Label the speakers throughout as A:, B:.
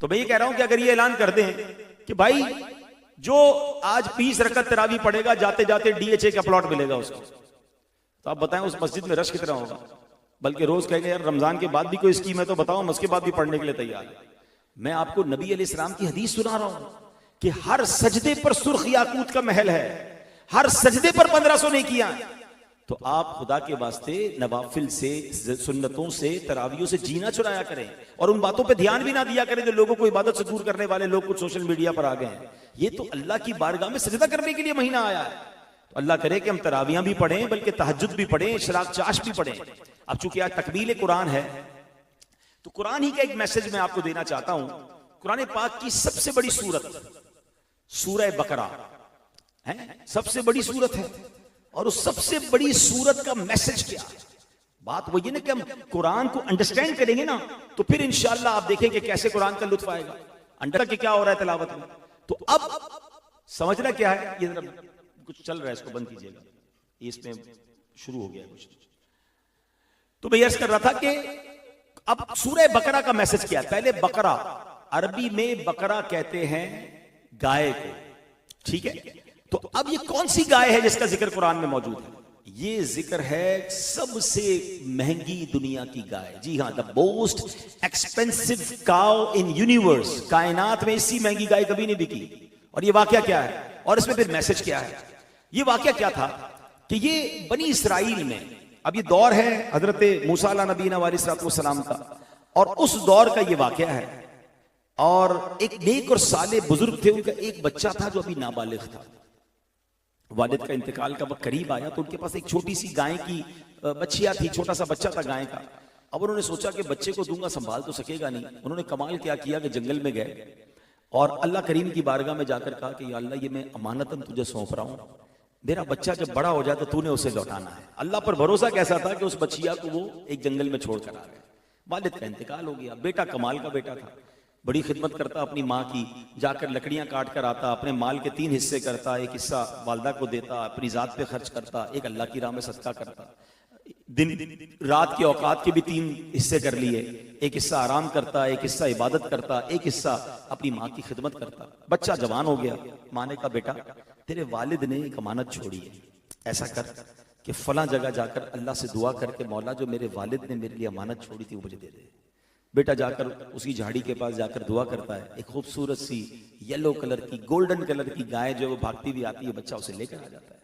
A: तो मैं ये कह रहा हूं कि अगर ये ऐलान कर दें कि भाई जो आज 20 रकअत तरावी पड़ेगा जाते जाते डीएचए का प्लॉट मिलेगा उसको, तो आप बताएं उस मस्जिद में रश कितना होगा। बल्कि रोज कहेंगे यार रमजान के बाद भी कोई स्कीम है तो बताओ, हम उसके बाद भी पढ़ने के लिए तैयार है। मैं आपको नबी अलैहिस्सलाम की हदीस सुना रहा हूं कि हर सजदे पर सुर्ख याकूत का महल है, हर सजदे पर 1500 नेकियां। तो आप खुदा के वास्ते नवाफिल से, सुन्नतों से, तरावियों से जीना चुराया करें और उन बातों पे ध्यान भी ना दिया करें जो लोगों को इबादत से दूर करने वाले लोग कुछ सोशल मीडिया पर आ गए हैं। ये तो अल्लाह की बारगाह में सजदा करने के लिए महीना आया है। तो अल्लाह करे कि हम तरावियां भी पढ़ें, बल्कि तहज्जुद भी पढ़ें, इशराक चाश भी पढ़ें। अब चूंकि आज तकमील कुरान है तो कुरान ही का एक मैसेज मैं आपको देना चाहता हूं। कुरान पाक की सबसे बड़ी सूरत सूरह बकरा है, सबसे बड़ी सूरत है। और उस सबसे बड़ी सूरत का मैसेज क्या है? बात वही है ना कि हम कुरान को अंडरस्टैंड करेंगे ना तो फिर इंशाअल्लाह आप देखेंगे कैसे कुरान का लुत्फ आएगा। अंडर के क्या हो रहा है तिलावत में। तो अब समझना क्या है, ये कुछ चल रहा है, इसको बंद कीजिएगा, इसमें शुरू हो गया है कुछ। तो मैं यह कर रहा था कि अब सूरह बकरा का मैसेज क्या है। पहले बकरा, अरबी में बकरा कहते हैं गाय को, ठीक है। तो अब ये कौन सी गाय है जिसका जिक्र कुरान में मौजूद है? ये जिक्र है सबसे महंगी दुनिया की गाय। जी हां, the most expensive cow in universe. कायनात में इससे महंगी गाय कभी नहीं बिकी। और ये वाकया क्या है और इसमें फिर मैसेज क्या है? ये वाकया क्या था कि ये बनी इसराइल में, अब ये दौर है हजरत मूसा अला नबीना अलैहिस्सलाम का, और उस दौर का ये वाकया है। और एक नेक और साले बुजुर्ग थे, उनका एक बच्चा था जो अभी नाबालिग था। वालिद का इंतकाल का वक्त करीब आया तो उनके पास एक छोटी सी गाय की बच्चिया थी, छोटा सा बच्चा था गाय का। अब उन्होंने सोचा कि बच्चे को दूंगा संभाल तो सकेगा नहीं। उन्होंने कमाल क्या किया कि जंगल में गए और अल्लाह करीम की बारगाह में जाकर कहा कि या अल्लाह, ये मैं अमानतन तुझे सौंप रहा हूं, मेरा बच्चा जब बड़ा हो जाए तो तूने उसे लौटाना है। अल्लाह पर भरोसा कैसा था कि उस बच्चिया को वो एक जंगल में छोड़कर आ गए। वालिद का इंतकाल हो गया, बेटा कमाल का बेटा था, बड़ी खिदमत करता अपनी माँ की, जाकर लकड़ियां काट कर आता, अपने माल के 3 हिस्से करता, एक हिस्सा वालदा को देता, अपनी जात पे खर्च करता, एक अल्लाह की राह में सदका करता, दिन रात के औकात के भी 3 हिस्से कर लिए, एक हिस्सा आराम करता, एक हिस्सा इबादत करता, एक हिस्सा अपनी माँ की खिदमत करता। बच्चा जवान हो गया, माँ ने कहा बेटा तेरे वालिद ने एक अमानत छोड़ी है, ऐसा कर कि फला जगह जाकर अल्लाह से दुआ करके मौला जो मेरे वालिद ने मेरे लिए अमानत छोड़ी थी वो मुझे दे दे। बेटा जाकर उसी झाड़ी के पास जाकर दुआ करता है। एक खूबसूरत सी येलो कलर की, गोल्डन कलर की गाय जो वो भागती भी आती है, बच्चा उसे लेकर आ जाता है।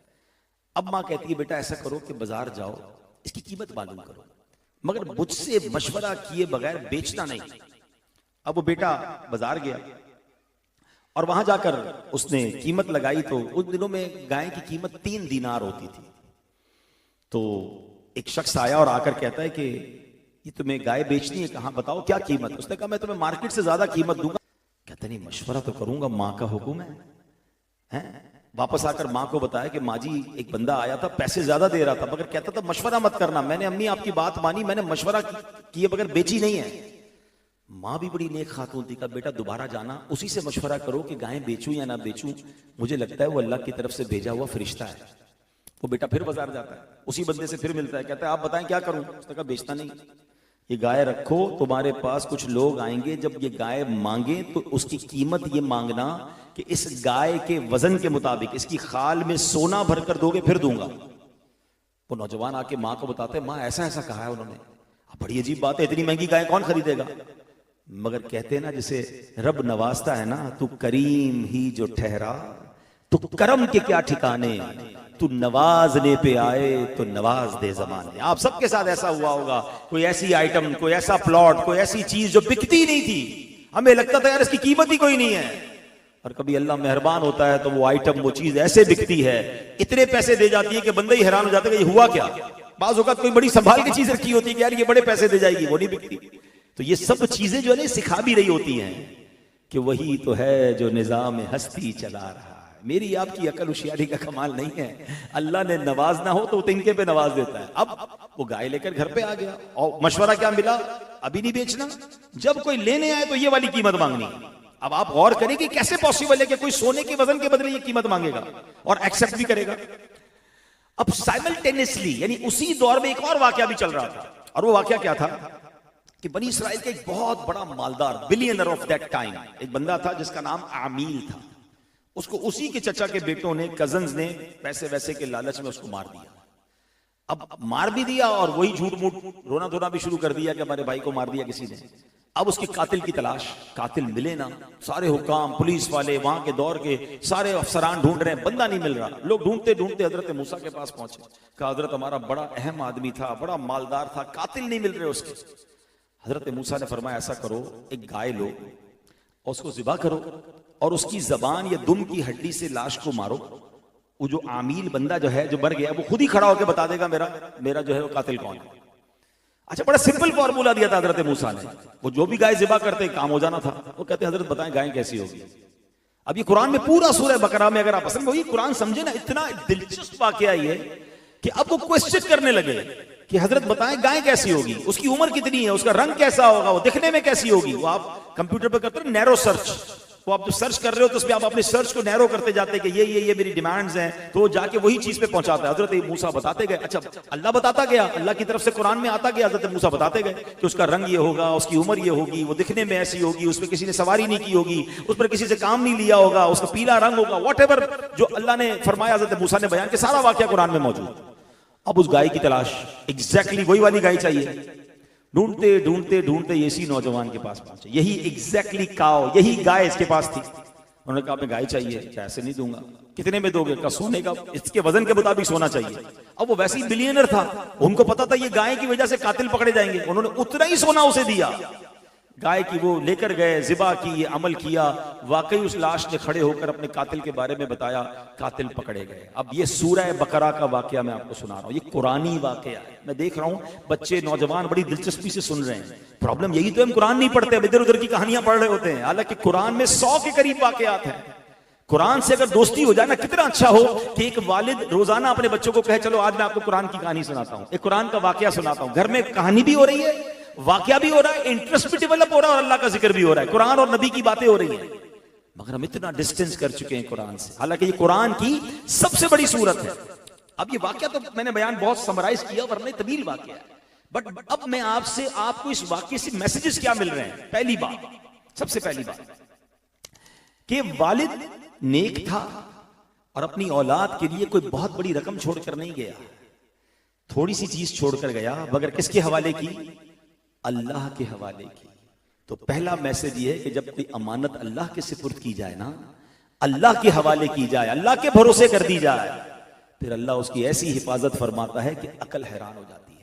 A: अब माँ कहती है बेटा ऐसा करो कि बाजार जाओ, इसकी कीमत मालूम करो, मगर मुझसे मशवरा किए बगैर बेचना नहीं। अब वो बेटा बाजार गया और वहां जाकर उसने कीमत लगाई तो उन दिनों में गाय की कीमत 3 दीनार होती थी। तो एक शख्स आया और आकर कहता है कि ये तुम्हें गाय बेचनी है, कहाँ बताओ क्या कीमत? उसने कहा मैं तुम्हें मार्केट से ज्यादा कीमत दूंगा। कहते नहीं मशवरा तो करूंगा, माँ का हुक्म है। वापस आकर माँ को बताया कि माँ जी एक बंदा आया था, पैसे ज्यादा दे रहा था, मगर कहता था मशवरा मत करना। मैंने अम्मी आपकी बात मानी, मैंने मशवरा किए बगैर बेची नहीं है। माँ भी बड़ी नेक खातून थी, कहा बेटा दोबारा जाना, उसी से मशवरा करो कि गाय बेचूं या ना बेचूं, मुझे लगता है वो अल्लाह की तरफ से भेजा हुआ फरिश्ता है। वो बेटा फिर बाजार जाता है, उसी बंदे से फिर मिलता है, कहता है आप बताएं क्या करूं? उसने कहा बेचना नहीं, ये गाय रखो, तुम्हारे पास कुछ लोग आएंगे, जब ये गाय मांगे तो उसकी कीमत ये मांगना कि इस गाय के वजन के मुताबिक इसकी खाल में सोना भरकर दोगे फिर दूंगा। वो नौजवान आके माँ को बताते हैं माँ ऐसा ऐसा कहा है उन्होंने। बड़ी अजीब बात है, इतनी महंगी गाय कौन खरीदेगा? मगर कहते हैं ना जिसे रब नवाजता है ना, तू करीम ही जो ठहरा, तू करम के क्या ठिकाने, तू नवाजने पे आए तो नवाज दे जमाने। आप सबके साथ ऐसा हुआ होगा, कोई ऐसी आइटम, कोई ऐसा प्लॉट, कोई ऐसी चीज जो बिकती नहीं थी, हमें लगता था यार इसकी कीमत ही कोई नहीं है, और कभी अल्लाह मेहरबान होता है तो वो आइटम, वो चीज ऐसे बिकती है, इतने पैसे दे जाती है कि बंदे ही हैरान हो जाते हैं कि ये हुआ क्या। बाज़ औक़ात कोई बड़ी संभाल की चीज रखी होती है कि यार ये बड़े पैसे दे जाएगी, वो नहीं बिकती। तो ये सब चीजें जो है ना सिखा भी रही होती हैं कि वही तो है जो निजाम हस्ती चला रहा है। मेरी आपकी अकल होशियारी का कमाल नहीं है, अल्लाह ने नवाजना हो तो तिनके पे नवाज देता है। अब वो गाय लेकर घर पे आ गया और मशवरा क्या मिला, अभी नहीं बेचना, जब कोई लेने आए तो ये वाली कीमत मांगनी। अब आप गौर करें कि कैसे पॉसिबल है कि कोई सोने के वजन के बदले ये कीमत मांगेगा और एक्सेप्ट भी करेगा। अब साइमल्टेनियसली यानी उसी दौर में एक और वाकया भी चल रहा था, और वो वाकया क्या था कि बनी इसराइल का एक बहुत बड़ा मालदार बिलियनर ऑफ दैट टाइम एक बंदा था जिसका नाम आमील था। उसको उसी के चचा के बेटों ने, कजन्स ने पैसे वैसे के लालच में उसको मार दिया। अब मार भी दिया और वही झूठ मूठ रोना धोना भी शुरू कर दिया कि हमारे भाई को मार दिया किसी ने। अब उसके कातिल की तलाश, कातिल मिले ना। सारे हुक्काम, पुलिस वाले, वहां के दौर के सारे अफसरान ढूंढ रहे हैं, बंदा नहीं मिल रहा। लोग ढूंढते ढूंढते हजरत मूसा के पास पहुंचे। कहा हजरत हमारा बड़ा अहम आदमी था, बड़ा मालदार था, कातिल नहीं मिल रहे उसके। हजरत मूसा ने फरमाया ऐसा करो, एक गाय लो और उसको ज़िबा करो और उसकी जबान या दुम की हड्डी से लाश को मारो। वो जो आमील बंदा जो है, जो मर गया, वो खुद ही खड़ा होकर बता देगा मेरा जो है वो कातिल कौन है। अच्छा, बड़ा सिंपल फॉर्मूला दिया था हजरत मूसा ने। वो जो भी गाय ज़िबा करते काम हो जाना था। वो कहते हजरत बताएं गाय कैसी होगी। अब ये कुरान में पूरा सूरह बकरा में अगर आप असल में वही कुरान समझे ना, इतना दिलचस्प वाकया ये कि अब वो क्वेश्चन करने लगे कि हजरत बताएं गाय कैसी होगी, उसकी उम्र कितनी है, उसका रंग कैसा होगा, वो दिखने में कैसी होगी। वो आप कंप्यूटर पर करते हो नैरो सर्च, वो आप जो सर्च कर रहे हो तो उसमें आप अपने सर्च को नैरो करते जाते कि ये मेरी डिमांड्स हैं, तो जाके वही चीज पे पहुंचाता है। हजरत मूसा बताते गए। अच्छा, अल्लाह बताता गया, अल्लाह की तरफ से कुरान में आता गया। हजरत मूसा बताते गए कि उसका रंग ये होगा, उसकी उम्र ये होगी, वो दिखने में ऐसी होगी, उसमें किसी ने सवारी नहीं की होगी, उस पर किसी से काम नहीं लिया होगा, उसका पीला रंग होगा, व्हाटएवर जो अल्लाह ने फरमाया हजरत मूसा ने बयान के सारा वाकया कुरान में मौजूद। अब उस गाय की तलाश, एग्जैक्टली वही वाली गाय चाहिए। ढूंढते ढूंढते ढूंढते इसी नौजवान के पास पहुंचे। यही एग्जैक्टली काओ, यही गाय इसके पास थी। उन्होंने कहा मैं गाय चाहिए। क्या ऐसे नहीं दूंगा? कितने में दोगे? का सोने का, इसके वजन के मुताबिक सोना चाहिए। अब वो वैसे ही बिलियनर था, उनको पता था ये गाय की वजह से कातिल पकड़े जाएंगे। उन्होंने उतना ही सोना उसे दिया। गाय की वो लेकर गए, ज़िबा की, ये अमल किया। वाकई उस लाश ने खड़े होकर अपने कातिल के बारे में बताया, कातिल पकड़े गए। अब ये सूरह बकरा का वाकया मैं आपको सुना रहा हूँ, ये कुरानी वाकया है। मैं देख रहा हूँ बच्चे नौजवान बड़ी दिलचस्पी से सुन रहे हैं। प्रॉब्लम यही तो, हम कुरान नहीं पढ़ते, इधर उधर की कहानियां पढ़ रहे होते हैं। हालांकि कुरान में 100 के करीब वाकयात हैं। कुरान से अगर दोस्ती हो जाए ना, कितना अच्छा हो कि एक वालिद रोजाना अपने बच्चों को कहे चलो आज मैं आपको कुरान की कहानी सुनाता हूँ, एक कुरान का वाकया सुनाता हूँ। घर में कहानी भी हो रही है, वाकया भी हो रहा है, इंटरेस्ट भी डेवलप हो रहा है और अल्लाह का जिक्र भी हो रहा है, कुरान और नबी की बातें हो रही हैं। मगर हम इतना डिस्टेंस कर चुके हैं कुरान से, हालांकि ये कुरान की सबसे बड़ी सूरत है। अब ये वाकया तो मैंने बयान बहुत समराइज किया, वरना तवील वाकया है। बट अब मैं आपसे, आपको इस वाकये से मैसेजेस क्या मिल रहे हैं? पहली बात, सबसे पहली बात कि वालिद नेक था और अपनी औलाद के लिए कोई बहुत बड़ी रकम छोड़कर नहीं गया, थोड़ी सी चीज छोड़कर गया, मगर किसके हवाले की? अल्लाह के हवाले की। तो पहला मैसेज ये है कि जब कोई अमानत अल्लाह के सुपुर्द की जाए ना, अल्लाह के हवाले की जाए, अल्लाह के भरोसे कर दी जाए, फिर अल्लाह उसकी ऐसी हिफाजत फरमाता है कि अकल हैरान हो जाती है।